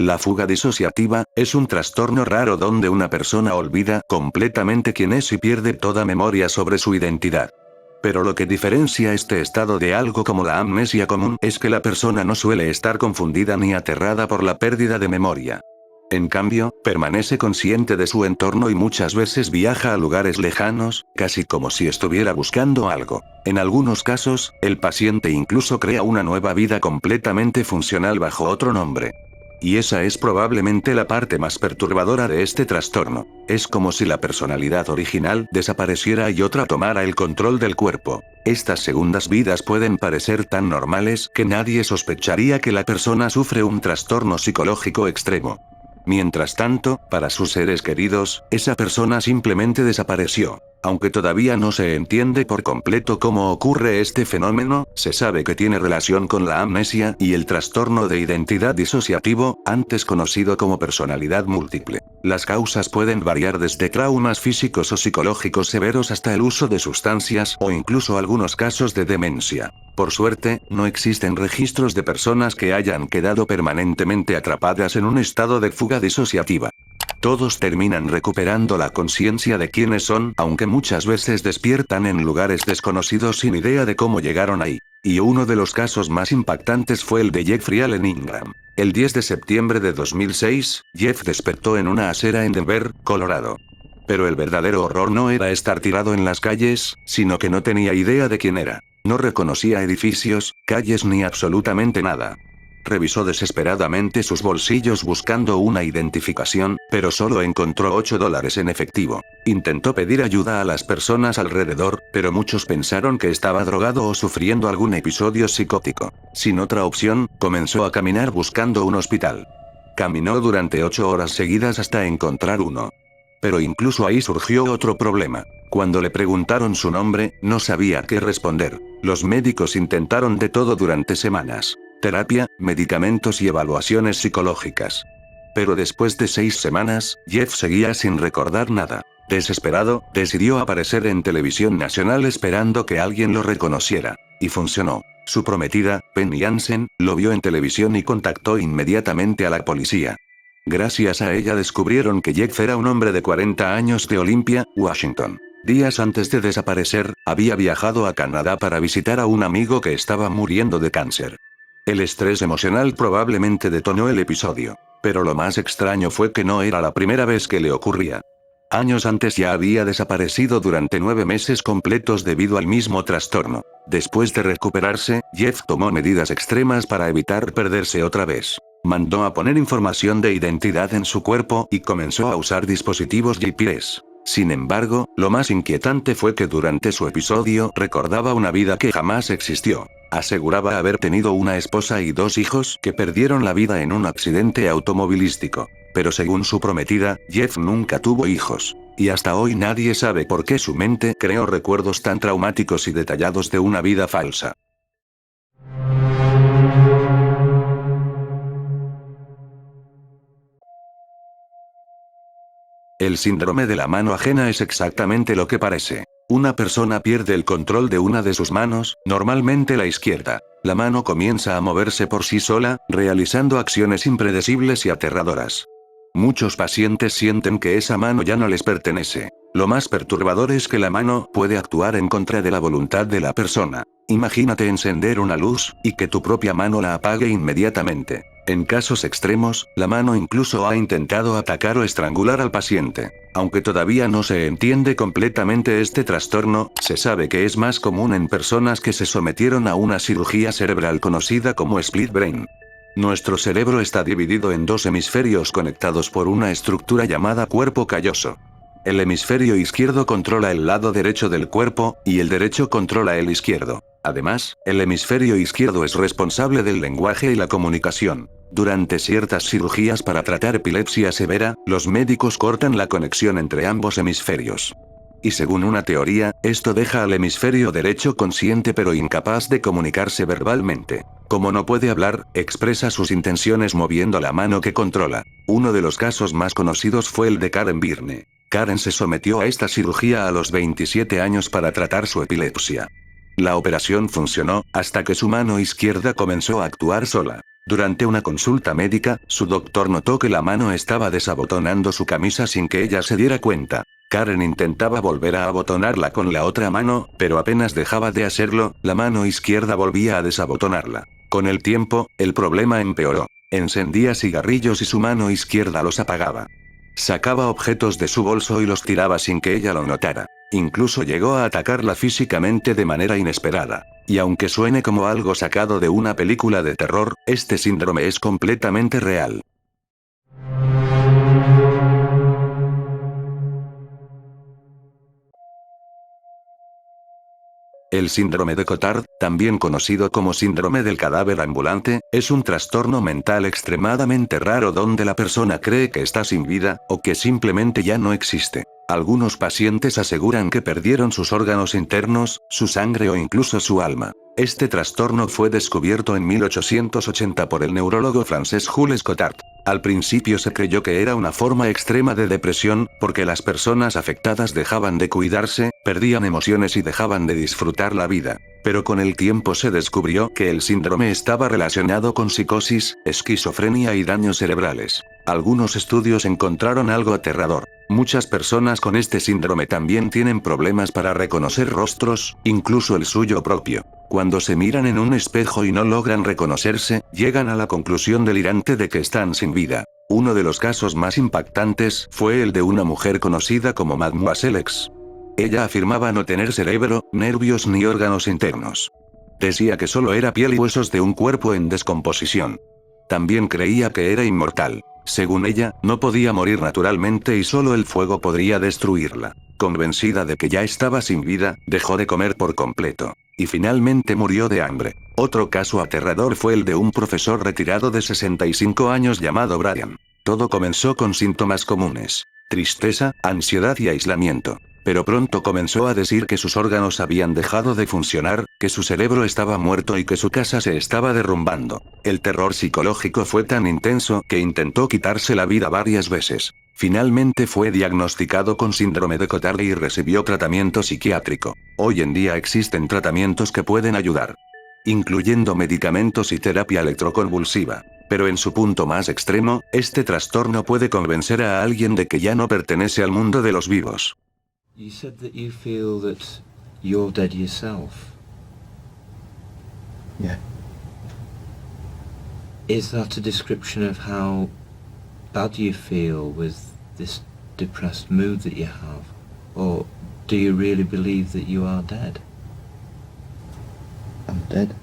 La fuga disociativa es un trastorno raro donde una persona olvida completamente quién es y pierde toda memoria sobre su identidad. Pero lo que diferencia este estado de algo como la amnesia común es que la persona no suele estar confundida ni aterrada por la pérdida de memoria. En cambio, permanece consciente de su entorno y muchas veces viaja a lugares lejanos, casi como si estuviera buscando algo. En algunos casos, el paciente incluso crea una nueva vida completamente funcional bajo otro nombre. Y esa es probablemente la parte más perturbadora de este trastorno. Es como si la personalidad original desapareciera y otra tomara el control del cuerpo. Estas segundas vidas pueden parecer tan normales que nadie sospecharía que la persona sufre un trastorno psicológico extremo. Mientras tanto, para sus seres queridos, esa persona simplemente desapareció. Aunque todavía no se entiende por completo cómo ocurre este fenómeno, se sabe que tiene relación con la amnesia y el trastorno de identidad disociativo, antes conocido como personalidad múltiple. Las causas pueden variar desde traumas físicos o psicológicos severos hasta el uso de sustancias o incluso algunos casos de demencia. Por suerte, no existen registros de personas que hayan quedado permanentemente atrapadas en un estado de fuga disociativa. Todos terminan recuperando la conciencia de quiénes son, aunque muchas veces despiertan en lugares desconocidos sin idea de cómo llegaron ahí. Y uno de los casos más impactantes fue el de Jeffrey Allen Ingram. El 10 de septiembre de 2006, Jeff despertó en una acera en Denver, Colorado. Pero el verdadero horror no era estar tirado en las calles, sino que no tenía idea de quién era. No reconocía edificios, calles ni absolutamente nada. Revisó desesperadamente sus bolsillos buscando una identificación, pero solo encontró $8 en efectivo. Intentó pedir ayuda a las personas alrededor, pero muchos pensaron que estaba drogado o sufriendo algún episodio psicótico. Sin otra opción, comenzó a caminar buscando un hospital. Caminó durante 8 horas seguidas hasta encontrar uno. Pero incluso ahí surgió otro problema. Cuando le preguntaron su nombre, no sabía qué responder. Los médicos intentaron de todo durante semanas. Terapia, medicamentos y evaluaciones psicológicas. Pero después de 6 semanas, Jeff seguía sin recordar nada. Desesperado, decidió aparecer en televisión nacional esperando que alguien lo reconociera. Y funcionó. Su prometida, Penny Jansen, lo vio en televisión y contactó inmediatamente a la policía. Gracias a ella descubrieron que Jeff era un hombre de 40 años de Olympia, Washington. Días antes de desaparecer, había viajado a Canadá para visitar a un amigo que estaba muriendo de cáncer. El estrés emocional probablemente detonó el episodio. Pero lo más extraño fue que no era la primera vez que le ocurría. Años antes ya había desaparecido durante 9 meses completos debido al mismo trastorno. Después de recuperarse, Jeff tomó medidas extremas para evitar perderse otra vez. Mandó a poner información de identidad en su cuerpo y comenzó a usar dispositivos GPS. Sin embargo, lo más inquietante fue que durante su episodio recordaba una vida que jamás existió. Aseguraba haber tenido una esposa y 2 hijos que perdieron la vida en un accidente automovilístico. Pero según su prometida, Jeff nunca tuvo hijos. Y hasta hoy nadie sabe por qué su mente creó recuerdos tan traumáticos y detallados de una vida falsa. El síndrome de la mano ajena es exactamente lo que parece. Una persona pierde el control de una de sus manos, normalmente la izquierda. La mano comienza a moverse por sí sola, realizando acciones impredecibles y aterradoras. Muchos pacientes sienten que esa mano ya no les pertenece. Lo más perturbador es que la mano puede actuar en contra de la voluntad de la persona. Imagínate encender una luz, y que tu propia mano la apague inmediatamente. En casos extremos, la mano incluso ha intentado atacar o estrangular al paciente. Aunque todavía no se entiende completamente este trastorno, se sabe que es más común en personas que se sometieron a una cirugía cerebral conocida como split brain. Nuestro cerebro está dividido en 2 hemisferios conectados por una estructura llamada cuerpo calloso. El hemisferio izquierdo controla el lado derecho del cuerpo, y el derecho controla el izquierdo. Además, el hemisferio izquierdo es responsable del lenguaje y la comunicación. Durante ciertas cirugías para tratar epilepsia severa, los médicos cortan la conexión entre ambos hemisferios. Y según una teoría, esto deja al hemisferio derecho consciente pero incapaz de comunicarse verbalmente. Como no puede hablar, expresa sus intenciones moviendo la mano que controla. Uno de los casos más conocidos fue el de Karen Birne. Karen se sometió a esta cirugía a los 27 años para tratar su epilepsia. La operación funcionó, hasta que su mano izquierda comenzó a actuar sola. Durante una consulta médica, su doctor notó que la mano estaba desabotonando su camisa sin que ella se diera cuenta. Karen intentaba volver a abotonarla con la otra mano, pero apenas dejaba de hacerlo, la mano izquierda volvía a desabotonarla. Con el tiempo, el problema empeoró. Encendía cigarrillos y su mano izquierda los apagaba. Sacaba objetos de su bolso y los tiraba sin que ella lo notara. Incluso llegó a atacarla físicamente de manera inesperada. Y aunque suene como algo sacado de una película de terror, este síndrome es completamente real. El síndrome de Cotard, también conocido como síndrome del cadáver ambulante, es un trastorno mental extremadamente raro donde la persona cree que está sin vida, o que simplemente ya no existe. Algunos pacientes aseguran que perdieron sus órganos internos, su sangre o incluso su alma. Este trastorno fue descubierto en 1880 por el neurólogo francés Jules Cotard. Al principio se creyó que era una forma extrema de depresión, porque las personas afectadas dejaban de cuidarse, perdían emociones y dejaban de disfrutar la vida. Pero con el tiempo se descubrió que el síndrome estaba relacionado con psicosis, esquizofrenia y daños cerebrales. Algunos estudios encontraron algo aterrador. Muchas personas con este síndrome también tienen problemas para reconocer rostros, incluso el suyo propio. Cuando se miran en un espejo y no logran reconocerse, llegan a la conclusión delirante de que están sin vida. Uno de los casos más impactantes fue el de una mujer conocida como Mademoiselle X. Ella afirmaba no tener cerebro, nervios ni órganos internos. Decía que solo era piel y huesos de un cuerpo en descomposición. También creía que era inmortal. Según ella, no podía morir naturalmente y solo el fuego podría destruirla. Convencida de que ya estaba sin vida, dejó de comer por completo. Y finalmente murió de hambre. Otro caso aterrador fue el de un profesor retirado de 65 años llamado Brian. Todo comenzó con síntomas comunes: tristeza, ansiedad y aislamiento. Pero pronto comenzó a decir que sus órganos habían dejado de funcionar, que su cerebro estaba muerto y que su casa se estaba derrumbando. El terror psicológico fue tan intenso que intentó quitarse la vida varias veces. Finalmente fue diagnosticado con síndrome de Cotard y recibió tratamiento psiquiátrico. Hoy en día existen tratamientos que pueden ayudar, incluyendo medicamentos y terapia electroconvulsiva. Pero en su punto más extremo, este trastorno puede convencer a alguien de que ya no pertenece al mundo de los vivos. You said that you feel that you're dead yourself. Yeah. Is that a description of how bad you feel with this depressed mood that you have? Or do you really believe that you are dead? I'm dead.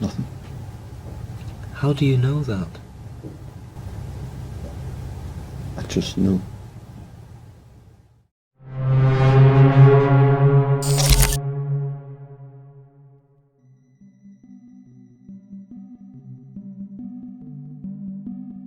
Nothing. How do you know that? I just know.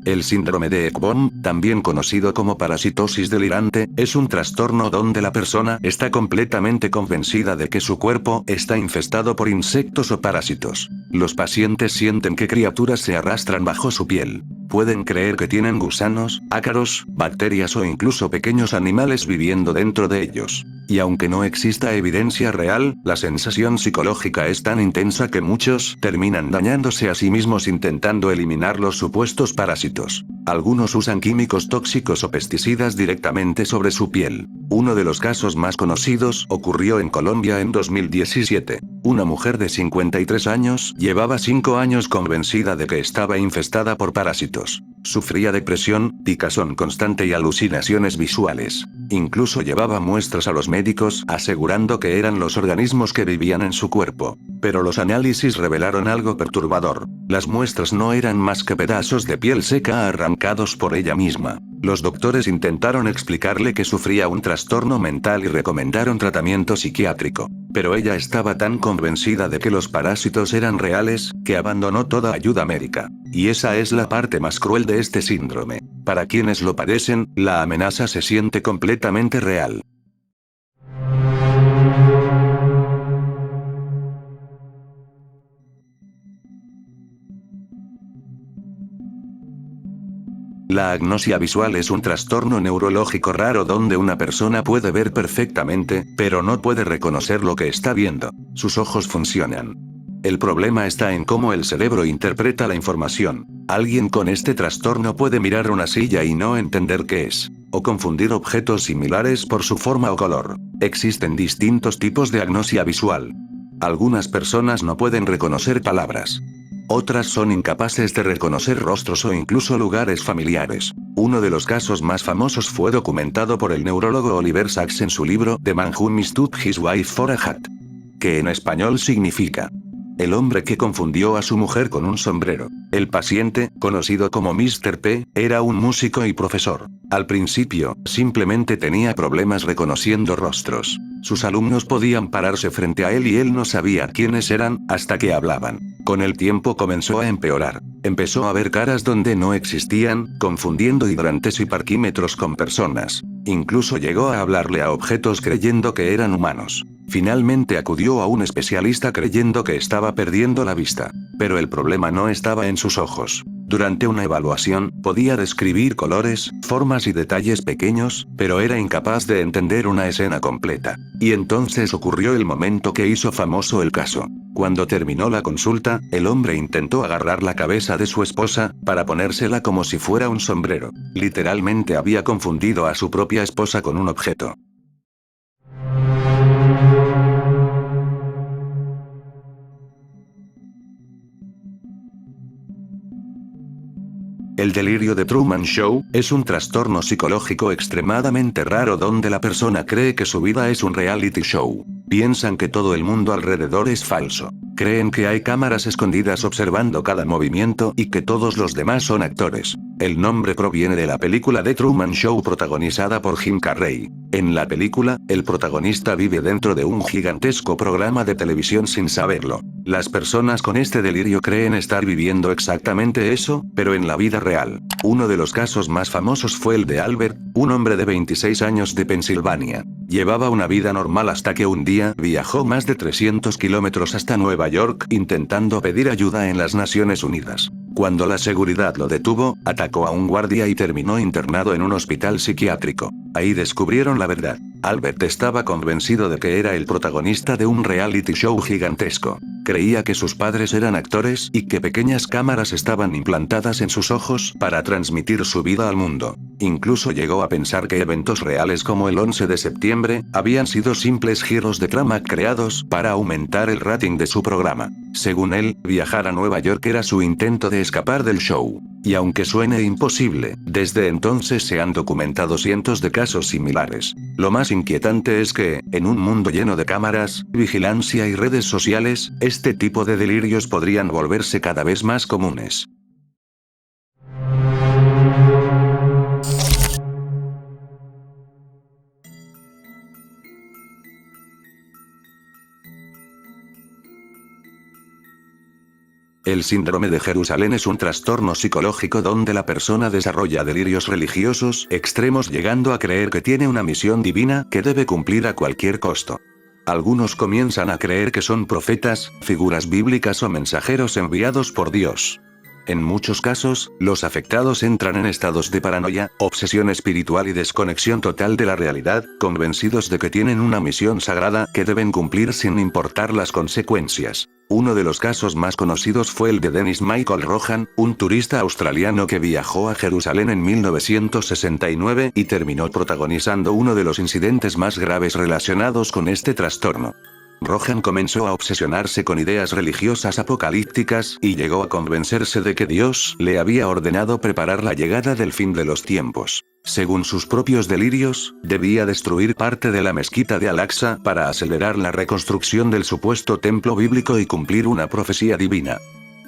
El síndrome de Ekbom, también conocido como parasitosis delirante, es un trastorno donde la persona está completamente convencida de que su cuerpo está infestado por insectos o parásitos. Los pacientes sienten que criaturas se arrastran bajo su piel. Pueden creer que tienen gusanos, ácaros, bacterias o incluso pequeños animales viviendo dentro de ellos. Y aunque no exista evidencia real, la sensación psicológica es tan intensa que muchos terminan dañándose a sí mismos intentando eliminar los supuestos parásitos. Algunos usan químicos tóxicos o pesticidas directamente sobre su piel. Uno de los casos más conocidos ocurrió en Colombia en 2017. Una mujer de 53 años llevaba 5 años convencida de que estaba infestada por parásitos. Sufría depresión, picazón constante y alucinaciones visuales. Incluso llevaba muestras a los médicos asegurando que eran los organismos que vivían en su cuerpo. Pero los análisis revelaron algo perturbador. Las muestras no eran más que pedazos de piel seca arrancados por ella misma. Los doctores intentaron explicarle que sufría un trastorno mental y recomendaron tratamiento psiquiátrico. Pero ella estaba tan convencida de que los parásitos eran reales, que abandonó toda ayuda médica. Y esa es la parte más cruel de este síndrome. Para quienes lo padecen, la amenaza se siente completamente real. La agnosia visual es un trastorno neurológico raro donde una persona puede ver perfectamente, pero no puede reconocer lo que está viendo. Sus ojos funcionan. El problema está en cómo el cerebro interpreta la información. Alguien con este trastorno puede mirar una silla y no entender qué es, o confundir objetos similares por su forma o color. Existen distintos tipos de agnosia visual. Algunas personas no pueden reconocer palabras. Otras son incapaces de reconocer rostros o incluso lugares familiares. Uno de los casos más famosos fue documentado por el neurólogo Oliver Sacks en su libro The Man Who Mistook His Wife for a Hat, que en español significa el hombre que confundió a su mujer con un sombrero. El paciente, conocido como Mr. P, era un músico y profesor. Al principio, simplemente tenía problemas reconociendo rostros. Sus alumnos podían pararse frente a él y él no sabía quiénes eran, hasta que hablaban. Con el tiempo comenzó a empeorar. Empezó a ver caras donde no existían, confundiendo hidrantes y parquímetros con personas. Incluso llegó a hablarle a objetos creyendo que eran humanos. Finalmente acudió a un especialista creyendo que estaba perdiendo la vista. Pero el problema no estaba en sus ojos. Durante una evaluación, podía describir colores, formas y detalles pequeños, pero era incapaz de entender una escena completa. Y entonces ocurrió el momento que hizo famoso el caso. Cuando terminó la consulta, el hombre intentó agarrar la cabeza de su esposa, para ponérsela como si fuera un sombrero. Literalmente había confundido a su propia esposa con un objeto. El delirio de Truman Show es un trastorno psicológico extremadamente raro donde la persona cree que su vida es un reality show. Piensan que todo el mundo alrededor es falso. Creen que hay cámaras escondidas observando cada movimiento y que todos los demás son actores. El nombre proviene de la película The Truman Show protagonizada por Jim Carrey. En la película, el protagonista vive dentro de un gigantesco programa de televisión sin saberlo. Las personas con este delirio creen estar viviendo exactamente eso, pero en la vida real. Uno de los casos más famosos fue el de Albert, un hombre de 26 años de Pensilvania. Llevaba una vida normal hasta que un día viajó más de 300 kilómetros hasta Nueva York intentando pedir ayuda en las Naciones Unidas. Cuando la seguridad lo detuvo, atacó a un guardia y terminó internado en un hospital psiquiátrico. Ahí descubrieron la verdad. Albert estaba convencido de que era el protagonista de un reality show gigantesco. Creía que sus padres eran actores y que pequeñas cámaras estaban implantadas en sus ojos para transmitir su vida al mundo. Incluso llegó a pensar que eventos reales como el 11 de septiembre habían sido simples giros de trama creados para aumentar el rating de su programa. Según él, viajar a Nueva York era su intento de escapar del show. Y aunque suene imposible, desde entonces se han documentado cientos de casos similares. Lo más inquietante es que, en un mundo lleno de cámaras, vigilancia y redes sociales, este tipo de delirios podrían volverse cada vez más comunes. El síndrome de Jerusalén es un trastorno psicológico donde la persona desarrolla delirios religiosos extremos llegando a creer que tiene una misión divina que debe cumplir a cualquier costo. Algunos comienzan a creer que son profetas, figuras bíblicas o mensajeros enviados por Dios. En muchos casos, los afectados entran en estados de paranoia, obsesión espiritual y desconexión total de la realidad, convencidos de que tienen una misión sagrada que deben cumplir sin importar las consecuencias. Uno de los casos más conocidos fue el de Dennis Michael Rohan, un turista australiano que viajó a Jerusalén en 1969 y terminó protagonizando uno de los incidentes más graves relacionados con este trastorno. Rohan comenzó a obsesionarse con ideas religiosas apocalípticas y llegó a convencerse de que Dios le había ordenado preparar la llegada del fin de los tiempos. Según sus propios delirios, debía destruir parte de la mezquita de Al-Aqsa para acelerar la reconstrucción del supuesto templo bíblico y cumplir una profecía divina.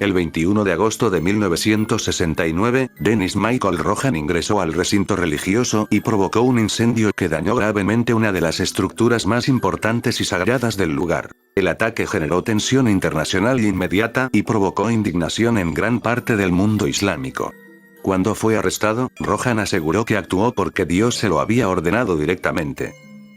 El 21 de agosto de 1969, Dennis Michael Rohan ingresó al recinto religioso y provocó un incendio que dañó gravemente una de las estructuras más importantes y sagradas del lugar. El ataque generó tensión internacional inmediata y provocó indignación en gran parte del mundo islámico. Cuando fue arrestado, Rohan aseguró que actuó porque Dios se lo había ordenado directamente.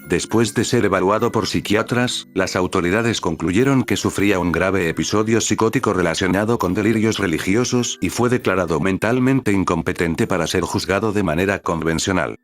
Después de ser evaluado por psiquiatras, las autoridades concluyeron que sufría un grave episodio psicótico relacionado con delirios religiosos y fue declarado mentalmente incompetente para ser juzgado de manera convencional.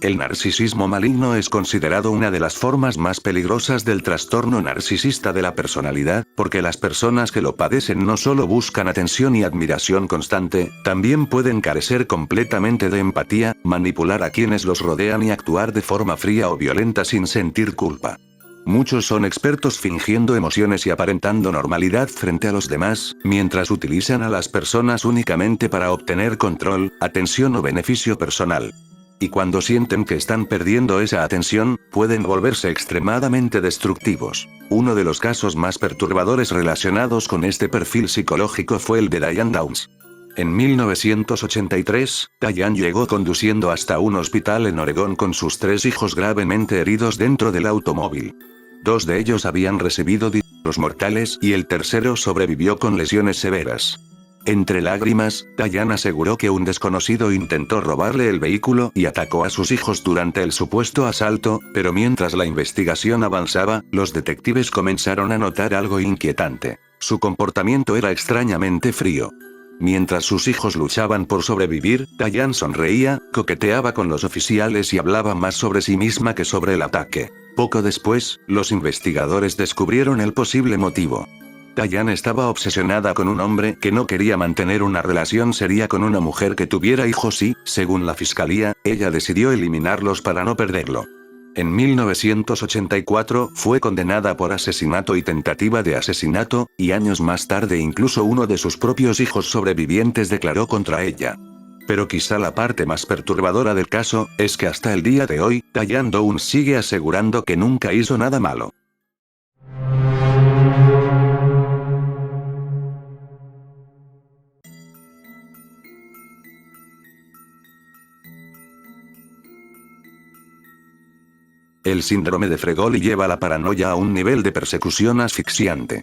El narcisismo maligno es considerado una de las formas más peligrosas del trastorno narcisista de la personalidad, porque las personas que lo padecen no solo buscan atención y admiración constante, también pueden carecer completamente de empatía, manipular a quienes los rodean y actuar de forma fría o violenta sin sentir culpa. Muchos son expertos fingiendo emociones y aparentando normalidad frente a los demás, mientras utilizan a las personas únicamente para obtener control, atención o beneficio personal. Y cuando sienten que están perdiendo esa atención, pueden volverse extremadamente destructivos. Uno de los casos más perturbadores relacionados con este perfil psicológico fue el de Diane Downs. En 1983, Diane llegó conduciendo hasta un hospital en Oregón con sus 3 hijos gravemente heridos dentro del automóvil. 2 de ellos habían recibido disparos mortales y el tercero sobrevivió con lesiones severas. Entre lágrimas, Diane aseguró que un desconocido intentó robarle el vehículo y atacó a sus hijos durante el supuesto asalto, pero mientras la investigación avanzaba, los detectives comenzaron a notar algo inquietante. Su comportamiento era extrañamente frío. Mientras sus hijos luchaban por sobrevivir, Diane sonreía, coqueteaba con los oficiales y hablaba más sobre sí misma que sobre el ataque. Poco después, los investigadores descubrieron el posible motivo. Diane estaba obsesionada con un hombre que no quería mantener una relación seria con una mujer que tuviera hijos y, según la fiscalía, ella decidió eliminarlos para no perderlo. En 1984, fue condenada por asesinato y tentativa de asesinato, y años más tarde incluso uno de sus propios hijos sobrevivientes declaró contra ella. Pero quizá la parte más perturbadora del caso, es que hasta el día de hoy, Diane Downs sigue asegurando que nunca hizo nada malo. El síndrome de Fregoli lleva la paranoia a un nivel de persecución asfixiante.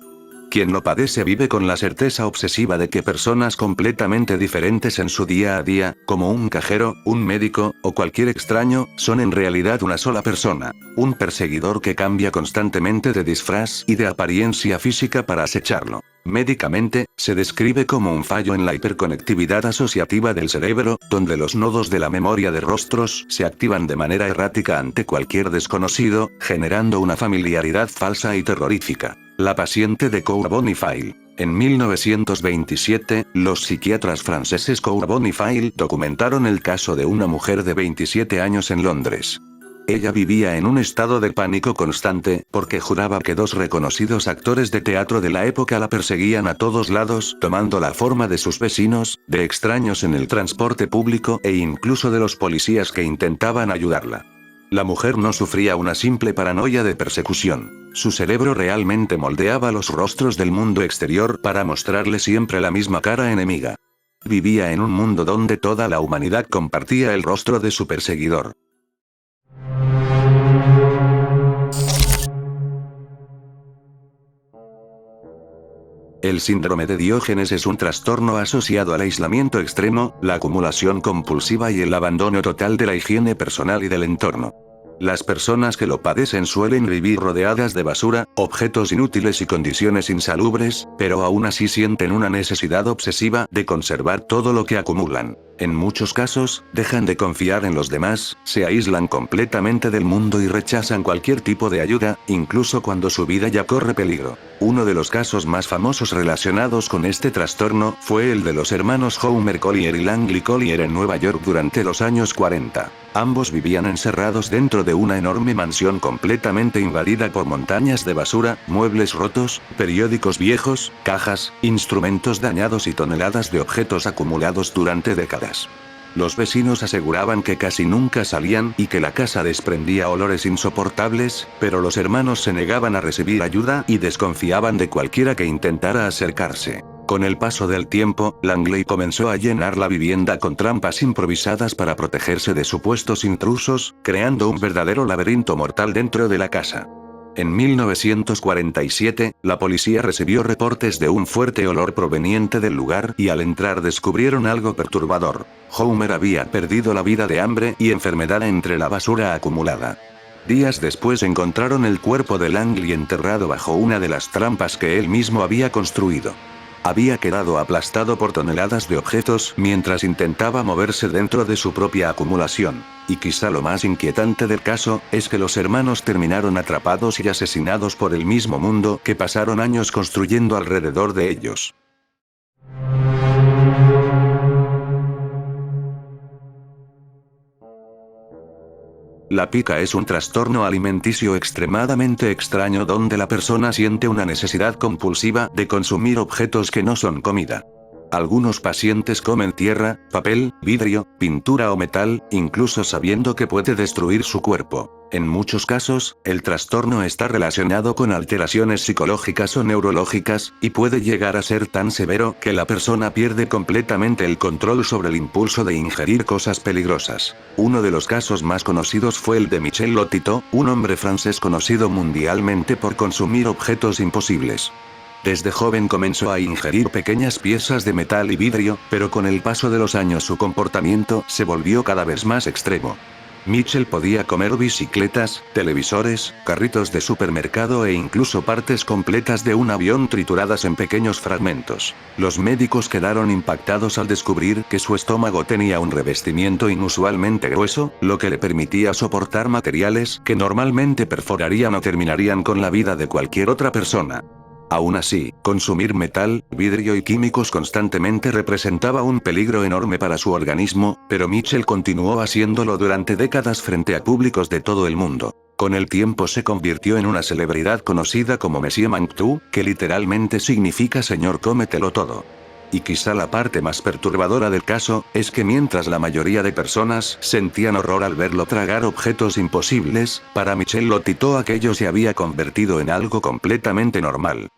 Quien lo padece vive con la certeza obsesiva de que personas completamente diferentes en su día a día, como un cajero, un médico, o cualquier extraño, son en realidad una sola persona. Un perseguidor que cambia constantemente de disfraz y de apariencia física para acecharlo. Médicamente, se describe como un fallo en la hiperconectividad asociativa del cerebro, donde los nodos de la memoria de rostros se activan de manera errática ante cualquier desconocido, generando una familiaridad falsa y terrorífica. La paciente de Cour-Bonifail. En 1927, los psiquiatras franceses Cour-Bonifail documentaron el caso de una mujer de 27 años en Londres. Ella vivía en un estado de pánico constante, porque juraba que 2 reconocidos actores de teatro de la época la perseguían a todos lados, tomando la forma de sus vecinos, de extraños en el transporte público e incluso de los policías que intentaban ayudarla. La mujer no sufría una simple paranoia de persecución. Su cerebro realmente moldeaba los rostros del mundo exterior para mostrarle siempre la misma cara enemiga. Vivía en un mundo donde toda la humanidad compartía el rostro de su perseguidor. El síndrome de Diógenes es un trastorno asociado al aislamiento extremo, la acumulación compulsiva y el abandono total de la higiene personal y del entorno. Las personas que lo padecen suelen vivir rodeadas de basura, objetos inútiles y condiciones insalubres, pero aún así sienten una necesidad obsesiva de conservar todo lo que acumulan. En muchos casos, dejan de confiar en los demás, se aíslan completamente del mundo y rechazan cualquier tipo de ayuda, incluso cuando su vida ya corre peligro. Uno de los casos más famosos relacionados con este trastorno fue el de los hermanos Homer Collier y Langley Collier en Nueva York durante los años 40. Ambos vivían encerrados dentro de una enorme mansión completamente invadida por montañas de basura, muebles rotos, periódicos viejos, cajas, instrumentos dañados y toneladas de objetos acumulados durante décadas. Los vecinos aseguraban que casi nunca salían y que la casa desprendía olores insoportables, pero los hermanos se negaban a recibir ayuda y desconfiaban de cualquiera que intentara acercarse. Con el paso del tiempo, Langley comenzó a llenar la vivienda con trampas improvisadas para protegerse de supuestos intrusos, creando un verdadero laberinto mortal dentro de la casa. En 1947, la policía recibió reportes de un fuerte olor proveniente del lugar y al entrar descubrieron algo perturbador. Homer había perdido la vida de hambre y enfermedad entre la basura acumulada. Días después encontraron el cuerpo de Langley enterrado bajo una de las trampas que él mismo había construido. Había quedado aplastado por toneladas de objetos mientras intentaba moverse dentro de su propia acumulación. Y quizá lo más inquietante del caso, es que los hermanos terminaron atrapados y asesinados por el mismo mundo que pasaron años construyendo alrededor de ellos. La pica es un trastorno alimenticio extremadamente extraño donde la persona siente una necesidad compulsiva de consumir objetos que no son comida. Algunos pacientes comen tierra, papel, vidrio, pintura o metal, incluso sabiendo que puede destruir su cuerpo. En muchos casos, el trastorno está relacionado con alteraciones psicológicas o neurológicas, y puede llegar a ser tan severo que la persona pierde completamente el control sobre el impulso de ingerir cosas peligrosas. Uno de los casos más conocidos fue el de Michel Lotito, un hombre francés conocido mundialmente por consumir objetos imposibles. Desde joven comenzó a ingerir pequeñas piezas de metal y vidrio, pero con el paso de los años su comportamiento se volvió cada vez más extremo. Mitchell podía comer bicicletas, televisores, carritos de supermercado e incluso partes completas de un avión trituradas en pequeños fragmentos. Los médicos quedaron impactados al descubrir que su estómago tenía un revestimiento inusualmente grueso, lo que le permitía soportar materiales que normalmente perforarían o terminarían con la vida de cualquier otra persona. Aún así, consumir metal, vidrio y químicos constantemente representaba un peligro enorme para su organismo, pero Mitchell continuó haciéndolo durante décadas frente a públicos de todo el mundo. Con el tiempo se convirtió en una celebridad conocida como Monsieur Manctou, que literalmente significa Señor cómetelo todo. Y quizá la parte más perturbadora del caso, es que mientras la mayoría de personas sentían horror al verlo tragar objetos imposibles, para Michel Lotito aquello se había convertido en algo completamente normal.